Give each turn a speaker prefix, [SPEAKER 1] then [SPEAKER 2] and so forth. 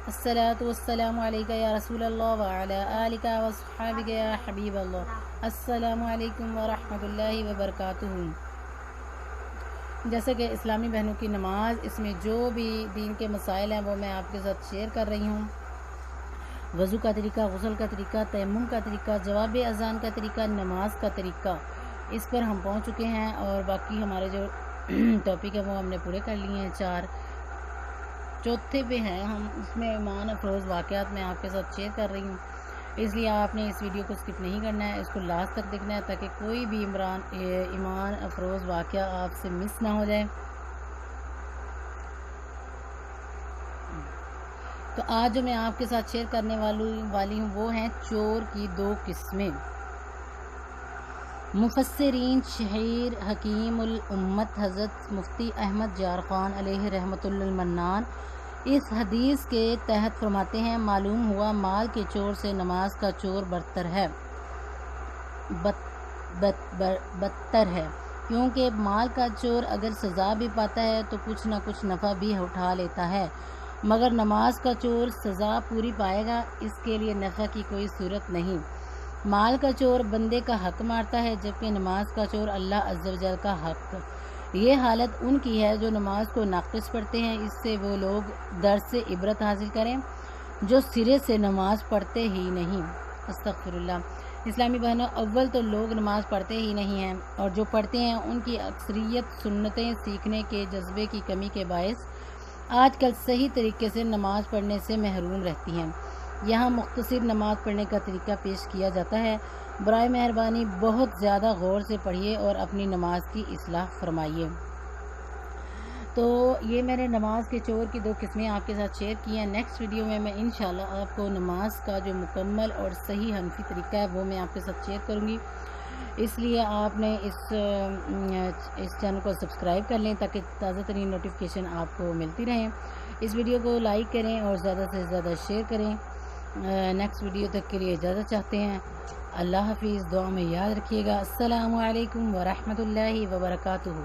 [SPEAKER 1] अस्सलातु वस्सलामु अलैका या रसूल अल्लाह व अला आलिका व अस्हाबिका या हबीब अल्लाह। अस्सलामु अलैकुम व रहमतुल्लाहि व बरकातुहू। जैसे कि इस्लामी बहनों की नमाज, इसमें जो भी दीन के मसाइल हैं वो मैं आपके साथ शेयर कर रही हूँ। वज़ू का तरीका, गुस्ल का तरीका, तयम्मुम का तरीका, जवाब अज़ान का तरीका, नमाज का तरीका, इस पर हम पहुँच चुके हैं और बाकी हमारे जो टॉपिक है वो हमने पूरे कर लिए हैं। 4 चौथे पे हैं हम, उसमें ईमान अफरोज़ वाक़यात मैं आपके साथ शेयर कर रही हूँ, इसलिए आपने इस वीडियो को स्किप नहीं करना है, इसको लास्ट तक देखना है ताकि कोई भी ईमान अफरोज़ वाक़या आपसे मिस ना हो जाए। तो आज जो मैं आपके साथ शेयर करने वाली हूँ वो हैं चोर की 2 किस्में। मुफस्सिरीन शहीर हकीमुल उम्मत हज़रत मुफ्ती अहमद जार ख़ान अलैहि रहमतुल मन्नान इस हदीस के तहत फरमाते हैं, मालूम हुआ माल के चोर से नमाज का चोर बदतर है, क्योंकि माल का चोर अगर सज़ा भी पाता है तो कुछ न कुछ नफ़ा भी उठा लेता है, मगर नमाज का चोर सज़ा पूरी पाएगा, इसके लिए नफ़ा की कोई सूरत नहीं। माल का चोर बंदे का हक मारता है, जबकि नमाज का चोर अल्लाह अज़्ज़ व जल का हक। ये हालत उनकी है जो नमाज को नाक़िस पढ़ते हैं, इससे वो लोग दर्स से इबरत हासिल करें जो सिरे से नमाज पढ़ते ही नहीं। अस्तग़फिरुल्लाह। इस्लामी बहनों, अव्वल तो लोग नमाज पढ़ते ही नहीं हैं और जो पढ़ते हैं उनकी अक्सरियत सुन्नतें सीखने के जज्बे की कमी के बायस आजकल सही तरीके से नमाज पढ़ने से महरूम रहती हैं। यहाँ मुख्तसर नमाज पढ़ने का तरीका पेश किया जाता है। बराए मेहरबानी बहुत ज़्यादा गौर से पढ़िए और अपनी नमाज की इस्लाह फरमाइए। तो ये मैंने नमाज के चोर की 2 किस्में आपके साथ शेयर की हैं। नेक्स्ट वीडियो में मैं इंशाल्लाह आपको नमाज का जो मुकम्मल और सही हनफी तरीका है वो मैं आपके साथ शेयर करूँगी, इसलिए आपने इस चैनल को सब्सक्राइब कर लें ताकि ताज़ा तरीन नोटिफिकेशन आपको मिलती रहें। इस वीडियो को लाइक करें और ज़्यादा से ज़्यादा शेयर करें। नेक्स्ट वीडियो तक के लिए इजाज़त चाहते हैं। अल्लाह हाफिज़। दुआ में याद रखिएगा। अस्सलामु अलैकुम व रहमतुल्लाहि व बरकातुहू।